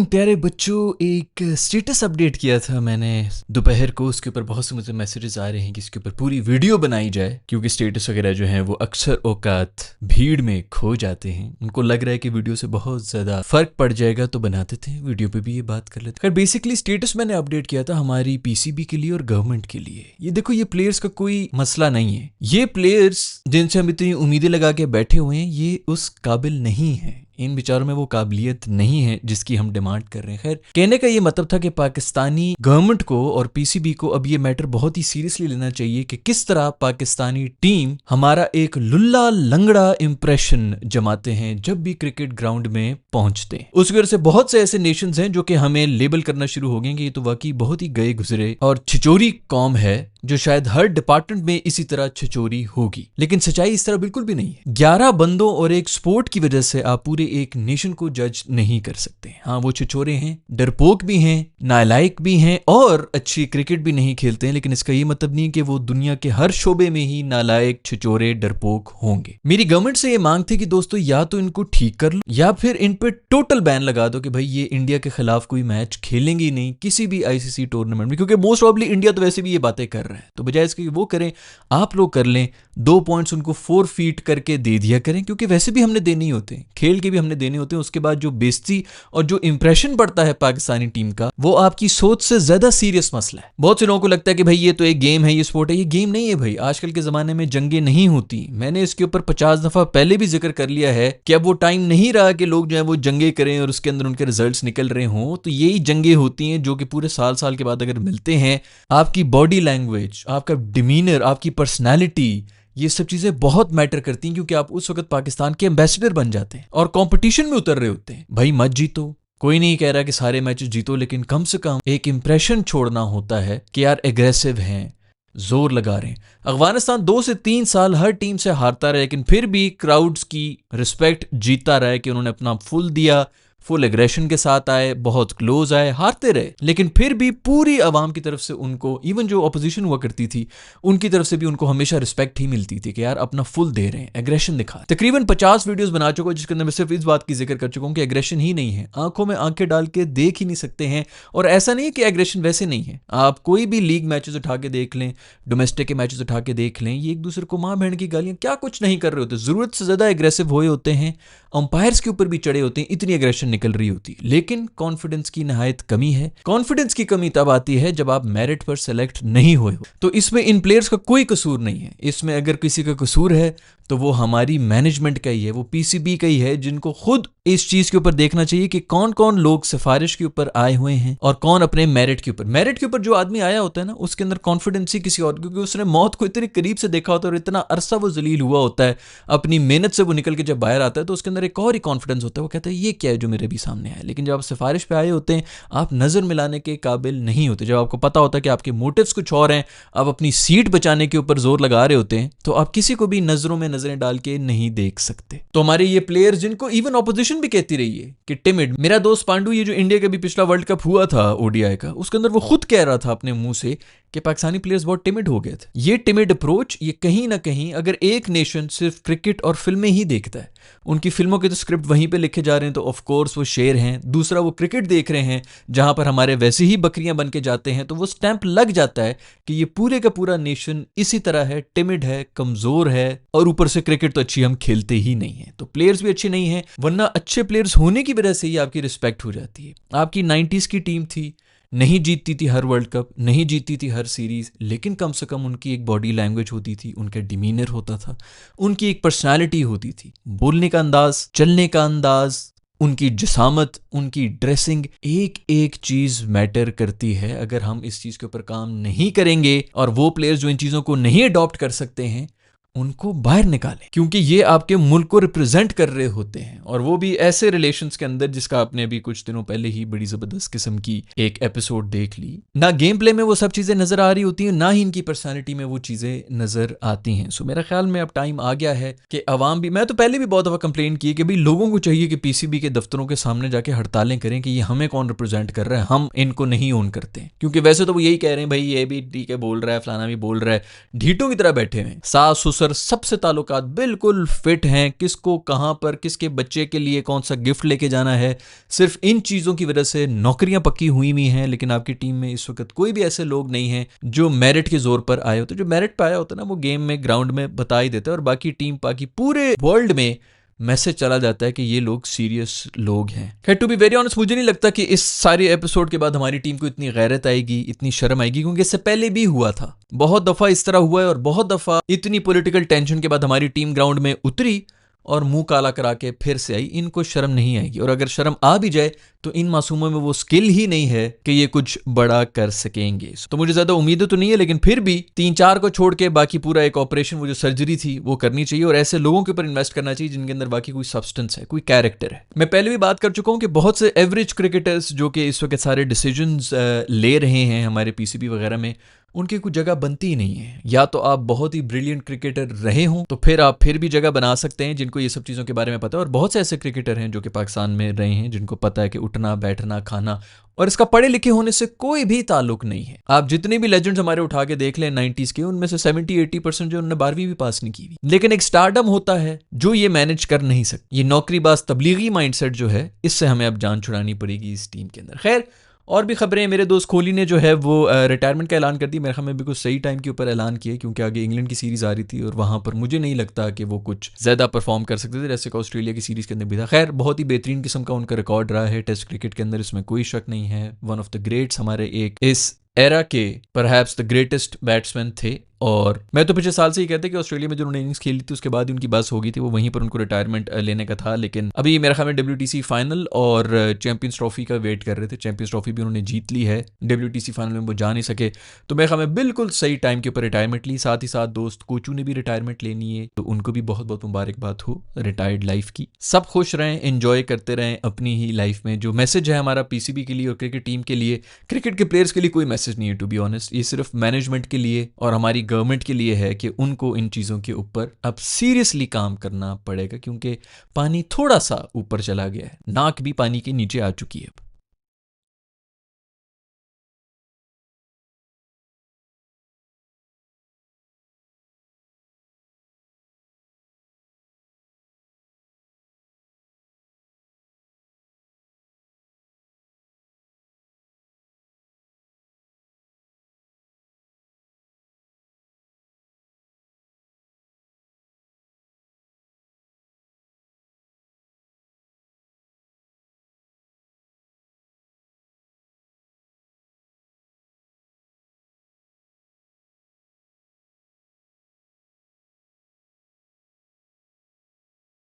प्यारे बच्चों, एक स्टेटस अपडेट किया था मैंने दोपहर को। उसके ऊपर बहुत से मुझे मैसेजेस आ रहे हैं कि इसके ऊपर पूरी वीडियो बनाई जाए, क्योंकि स्टेटस वगैरह जो हैं वो अक्सर औकात भीड़ में खो जाते हैं। उनको लग रहा है कि वीडियो से बहुत ज़्यादा फर्क पड़ जाएगा, तो बना देते हैं वीडियो पे भी ये बात कर लेते हैं। खैर, बेसिकली स्टेटस मैंने अपडेट किया था हमारी पीसीबी के लिए और गवर्नमेंट के लिए। ये देखो, ये प्लेयर्स का कोई मसला नहीं है। ये प्लेयर्स जिनसे हम इतनी उम्मीदें लगा के बैठे हुए हैं, ये उस काबिल नहीं है। इन विचारों में वो काबिलियत नहीं है जिसकी हम डिमांड कर रहे हैं। खैर, कहने का ये मतलब था कि पाकिस्तानी गवर्नमेंट को और पीसीबी को अब ये मैटर बहुत ही सीरियसली लेना चाहिए कि किस तरह पाकिस्तानी टीम हमारा एक लुल्ला लंगड़ा इंप्रेशन जमाते हैं जब भी क्रिकेट ग्राउंड में पहुंचते हैं। उसकी वजह से बहुत से ऐसे नेशंस हैं जो कि हमें लेबल करना शुरू हो गए कि ये तो वाकई बहुत ही गए गुजरे और छिचोरी कौम है, जो शायद हर डिपार्टमेंट में इसी तरह छिचोरी होगी। लेकिन सच्चाई इस तरह बिल्कुल भी नहीं है। 11 बंदों और एक स्पोर्ट की वजह से आप पूरे एक नेशन को जज नहीं कर सकते। हाँ, वो छिचोरे हैं, डरपोक भी हैं, नालायक भी हैं और अच्छी क्रिकेट भी नहीं खेलते हैं, लेकिन इसका ये मतलब नहीं कि वो दुनिया के हर शोबे में ही नालायक, छिचोरे, डरपोक होंगे। मेरी गवर्नमेंट से ये मांग थी कि दोस्तों, या तो इनको ठीक कर लो या फिर इन पे टोटल बैन लगा दो कि भाई ये इंडिया के खिलाफ कोई मैच खेलेंगे ही नहीं किसी भी आईसीसी टूर्नामेंट में, क्योंकि मोस्ट प्रॉब्ली इंडिया तो वैसे भी ये बातें कर रहा है। तो बजाय इसके वो करें, आप लोग कर लें, 2 पॉइंट्स उनको 4 फीट करके दे दिया करें, क्योंकि वैसे भी हमने देने ही होते हैं, खेल के भी हमने देने होते हैं। उसके बाद जो बेइज्जती और जो इंप्रेशन पड़ता है पाकिस्तानी टीम का, वो आपकी सोच से ज्यादा सीरियस मसला है। बहुत से लोगों को लगता है कि भाई ये तो एक गेम है, ये स्पोर्ट है। ये गेम नहीं है भाई। आजकल के जमाने में जंगें नहीं होती। मैंने इसके ऊपर 50 दफा पहले भी जिक्र कर लिया है कि अब वो टाइम नहीं रहा कि लोग जो है वो जंगे करें और उसके अंदर उनके रिजल्ट्स निकल रहे हों। तो यही जंगें होती हैं जो कि पूरे साल साल के बाद अगर मिलते हैं, आपकी बॉडी लैंग्वेज, आपका डिमीनर, आपकी पर्सनैलिटी, ये सब चीजें बहुत मैटर करती हैं, क्योंकि आप उस वक्त पाकिस्तान के एम्बेसडर बन जाते हैं और कंपटीशन में उतर रहे होते हैं। भाई मत जीतो, कोई नहीं कह रहा कि सारे मैचेस जीतो, लेकिन कम से कम एक इंप्रेशन छोड़ना होता है कि यार एग्रेसिव हैं, जोर लगा रहे हैं। अफगानिस्तान 2 से 3 साल हर टीम से हारता रहा, लेकिन फिर भी क्राउड्स की रिस्पेक्ट जीतता रहा कि उन्होंने अपना फुल दिया, फुल एग्रेशन के साथ आए, बहुत क्लोज आए, हारते रहे, लेकिन फिर भी पूरी आवाम की तरफ से उनको, इवन जो अपोजिशन हुआ करती थी उनकी तरफ से भी उनको हमेशा रिस्पेक्ट ही मिलती थी कि यार अपना फुल दे रहे हैं, एग्रेशन दिखा। तकरीबन 50 वीडियोस बना चुका हूं जिसके अंदर मैं सिर्फ इस बात की जिक्र कर चुका हूं कि एग्रेशन ही नहीं है। आंखों में आंखें डाल के देख ही नहीं सकते हैं। और ऐसा नहीं है कि एग्रेशन वैसे नहीं है। आप कोई भी लीग मैचेस उठा के देख लें, डोमेस्टिक के मैचेस उठा के देख लें, ये एक दूसरे को मां बहन की गालियां क्या कुछ नहीं कर रहे होते, जरूरत से ज्यादा एग्रेसिव हुए होते हैं, अंपायर्स के ऊपर भी चढ़े होते हैं, इतनी एग्रेशन निकल रही होती है। लेकिन कॉन्फिडेंस की नहायत कमी है। कॉन्फिडेंस की कमी तब आती है जब आप मेरिट पर सेलेक्ट नहीं हुए हो। तो इसमें इन प्लेयर्स का कोई कसूर नहीं है। इसमें अगर किसी का कसूर है तो वो हमारी मैनेजमेंट का ही है, वो पीसीबी का ही है, जिनको खुद इस चीज के ऊपर देखना चाहिए कि कौन कौन लोग सिफारिश के ऊपर आए हुए हैं और कौन अपने मेरिट के ऊपर। मेरिट के ऊपर जो आदमी आया होता है ना, उसके अंदर कॉन्फिडेंस ही किसी और, क्योंकि उसने मौत को इतनी करीब से देखा होता है और इतना अरसा वो जलील हुआ होता है, अपनी मेहनत से वो निकल के जब बाहर आता है तो उसके अंदर एक और ही कॉन्फिडेंस होता है। वो कहता है ये क्या है जो मेरे भी सामने आया। लेकिन जब आप सिफारिश पे आए होते हैं, आप नजर मिलाने के काबिल नहीं होते। जब आपको पता होता है कि आपके मोटिव्स कुछ और हैं, आप अपनी सीट बचाने के ऊपर जोर लगा रहे होते हैं, तो आप किसी को भी नजरों में नजरें डाल के नहीं देख सकते। तो हमारे ये प्लेयर्स, जिनको इवन ऑपोजिशन भी कहती रही है कि टिमिड, मेरा दोस्त पांडु, ये जो इंडिया का भी पिछला वर्ल्ड कप हुआ था ओडीआई का, उसके अंदर वो खुद कह रहा था अपने मुंह से कि पाकिस्तानी प्लेयर्स बहुत टिमिड हो गए थे। ये टिमिड अप्रोच, ये कहीं ना कहीं, अगर एक नेशन सिर्फ क्रिकेट और फिल्में ही देखता है, उनकी फिल्मों के तो स्क्रिप्ट वहीं पे लिखे जा रहे हैं, तो ऑफ कोर्स वो शेर हैं। दूसरा, वो क्रिकेट देख रहे हैं जहां पर हमारे वैसे ही बकरियां बन के जाते हैं, तो वो स्टैंप लग जाता है कि ये पूरे का पूरा नेशन इसी तरह है, टिमिड है, कमजोर है, और ऊपर से क्रिकेट तो अच्छी हम खेलते ही नहीं है, तो प्लेयर्स भी अच्छे नहीं है। वरना अच्छे प्लेयर्स होने की वजह से ही आपकी रिस्पेक्ट हो जाती है। आपकी 90s की टीम थी, नहीं जीतती थी हर वर्ल्ड कप, नहीं जीतती थी हर सीरीज, लेकिन कम से कम उनकी एक बॉडी लैंग्वेज होती थी, उनका डिमीनर होता था, उनकी एक पर्सनालिटी होती थी, बोलने का अंदाज, चलने का अंदाज, उनकी जिसामत, उनकी ड्रेसिंग, एक एक चीज मैटर करती है। अगर हम इस चीज के ऊपर काम नहीं करेंगे और वो प्लेयर्स जो इन चीजों को नहीं अडॉप्ट कर सकते हैं, उनको बाहर निकालें, क्योंकि ये आपके मुल्क को रिप्रेजेंट कर रहे होते हैं, और वो भी ऐसे रिलेशंस के अंदर जिसका आपने अभी कुछ दिनों पहले ही बड़ी जबरदस्त किस्म की एक एपिसोड देख ली। ना गेम प्ले में वो सब चीजें नजर आ रही होती हैं, ना ही इनकी पर्सनालिटी में वो चीजें नजर आती हैं। सो मेरा ख्याल में अब टाइम आ गया है कि अवाम भी, मैं तो पहले भी बहुत दफा कंप्लेन की कि भाई लोगों को चाहिए कि पीसीबी के दफ्तरों के सामने जाके हड़तालें करें कि ये हमें कौन रिप्रेजेंट कर रहा है, हम इनको नहीं ओन करते। क्योंकि वैसे तो वो यही कह रहे हैं भाई ये भी ठीक है बोल रहा है, फलाना भी बोल रहा है, ढीटों की तरह बैठे हुए, सास सर सबसे ताल्लुकात बिल्कुल फिट हैं, किसको कहाँ पर किसके बच्चे के लिए कौन सा गिफ्ट लेके जाना है, सिर्फ इन चीज़ों की वजह से नौकरियां पक्की हुई हैं। लेकिन आपकी टीम में इस वक्त कोई भी ऐसे लोग नहीं हैं जो मेरिट के जोर पर आए होते। जो मेरिट पे आया होता है ना, वो गेम में ग्राउंड में बता ही देते हैं, और बाकी टीम बाकी पूरे वर्ल्ड में मैसेज चला जाता है कि ये लोग सीरियस लोग हैं। खैर, टू बी वेरी ऑनेस्ट, मुझे नहीं लगता कि इस सारे एपिसोड के बाद हमारी टीम को इतनी गैरत आएगी, इतनी शर्म आएगी, क्योंकि इससे पहले भी हुआ था। बहुत दफा इस तरह हुआ है, और बहुत दफा इतनी पॉलिटिकल टेंशन के बाद हमारी टीम ग्राउंड में उतरी और मुंह काला करा के फिर से आई। इनको शर्म नहीं आएगी, और अगर शर्म आ भी जाए तो इन मासूमों में वो स्किल ही नहीं है कि ये कुछ बड़ा कर सकेंगे। तो मुझे ज्यादा उम्मीद तो नहीं है, लेकिन फिर भी 3-4 को छोड़ के बाकी पूरा एक ऑपरेशन, वो जो सर्जरी थी, वो करनी चाहिए, और ऐसे लोगों के ऊपर इन्वेस्ट करना चाहिए जिनके अंदर बाकी कोई सब्सटेंस है, कोई कैरेक्टर है। मैं पहले भी बात कर चुका हूं कि बहुत से एवरेज क्रिकेटर्स जो कि इस वक्त सारे डिसीजंस ले रहे हैं हमारे पीसीबी वगैरह में, उनकी कोई जगह बनती ही नहीं है। या तो आप बहुत ही ब्रिलियंट क्रिकेटर रहे हों तो फिर आप फिर भी जगह बना सकते हैं जिनको ये सब चीज़ों के बारे में पता है, और बहुत से ऐसे क्रिकेटर हैं जो कि पाकिस्तान में रहे हैं जिनको पता है कि उठना बैठना खाना और इसका पढ़े लिखे होने से कोई भी ताल्लुक नहीं है। आप जितने भी लेजेंड्स हमारे उठा के देख लें 90s के, उनमें से 70-80% जो उन्होंने 12वीं भी पास नहीं की हुई। लेकिन एक स्टारडम होता है जो ये मैनेज कर नहीं सकती। ये नौकरीबाज तबलीगी माइंडसेट जो है, इससे हमें अब जान छुड़ानी पड़ेगी इस टीम के अंदर। खैर, और भी खबरें। मेरे दोस्त कोहली ने जो है वो रिटायरमेंट का ऐलान कर दी। मेरे ख्याल में बिल्कुल सही टाइम के ऊपर ऐलान किया, क्योंकि आगे इंग्लैंड की सीरीज़ आ रही थी और वहाँ पर मुझे नहीं लगता कि वो कुछ ज़्यादा परफॉर्म कर सकते थे, जैसे कि ऑस्ट्रेलिया की सीरीज़ के अंदर भी था। खैर, बहुत ही बेहतरीन किस्म का उनका रिकॉर्ड रहा है टेस्ट क्रिकेट के अंदर, इसमें कोई शक नहीं है। वन ऑफ द ग्रेट्स, हमारे एक इस एरा के परहैप्स द ग्रेटेस्ट बैट्समैन थे। और मैं तो पिछले साल से ही कहते कि ऑस्ट्रेलिया में जो उन्होंने इनिंग्स खेली थी उसके बाद ही उनकी बस हो गई थी, वो वहीं पर उनको रिटायरमेंट लेने का था। लेकिन अभी मेरे ख्याल में WTC फाइनल और चैंपियंस ट्रॉफी का वेट कर रहे थे। चैंपियंस ट्रॉफी भी उन्होंने जीत ली है, WTC फाइनल में वो जा नहीं सके, तो मेरे ख्याल में बिल्कुल सही टाइम के ऊपर रिटायरमेंट ली। साथ ही साथ दोस्त कोचू ने भी रिटायरमेंट लेनी है, तो उनको भी बहुत बहुत मुबारकबाद हो रिटायर्ड लाइफ की। सब खुश रहें, एंजॉय करते रहें अपनी ही लाइफ में। जो मैसेज है हमारा PCB के लिए और क्रिकेट टीम के लिए, क्रिकेट के प्लेयर्स के लिए कोई मैसेज नहीं है टू बी ऑनेस्ट। ये सिर्फ मैनेजमेंट के लिए और हमारी गवर्नमेंट के लिए है कि उनको इन चीज़ों के ऊपर अब सीरियसली काम करना पड़ेगा, क्योंकि पानी थोड़ा सा ऊपर चला गया है, नाक भी पानी के नीचे आ चुकी है।